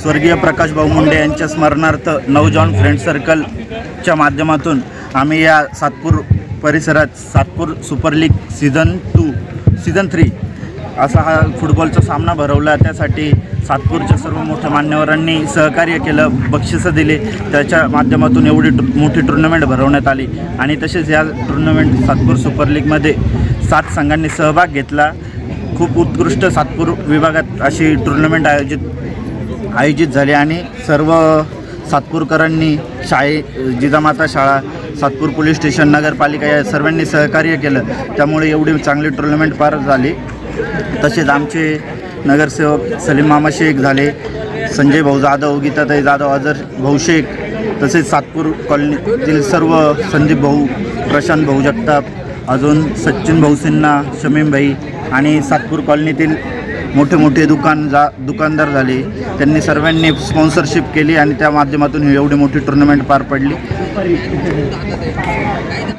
स्वर्गीय प्रकाश भाऊ मुंडे यांच्या स्मरणार्थ नवजवान फ्रेंड सर्कलच्या माध्यमातून आम्ही या सातपूर परिसरात सातपूर सुपर लीग सीझन 3 असा हा फुटबॉलचा सामना भरवला। त्यासाठी सातपूरच्या सर्व मोठ्या मान्यवरांनी सहकार्य केलं, बक्षिसं दिले, त्याच्या माध्यमातून एवढी मोठी टुर्नामेंट भरवण्यात आली। आणि तसेच या टुर्नामेंट सातपूर सुपर लीगमध्ये 7 संघांनी सहभाग घेतला। खूप उत्कृष्ट सातपूर विभागात अशी टुर्नामेंट आयोजित झाली आणि सर्व सातपूरकरांनी जिजामाता शाळा, सातपूर पोलीस स्टेशन, नगरपालिका या सर्वांनी सहकार्य केलं, त्यामुळे एवढी चांगली टुर्नामेंट पार झाली। तसेच आमचे नगरसेवक सलीम मामा शेख झाले, संजय भाऊ जाधव, गीताताई जाधव, अजर भाऊ शेख, तसेच सातपूर कॉलनीतील सर्व संदीप भाऊ, प्रशांत भाऊ जगताप, अजून सचिन भाऊ सिन्हा, शमीम भाई आणि सातपूर कॉलनीतील मोठे मोठे दुकानदार झाले। त्यांनी सर्वांनी स्पॉन्सरशिप केली आणि त्या माध्यमातून ही एवढी मोठी टुर्नामेंट पार पडली।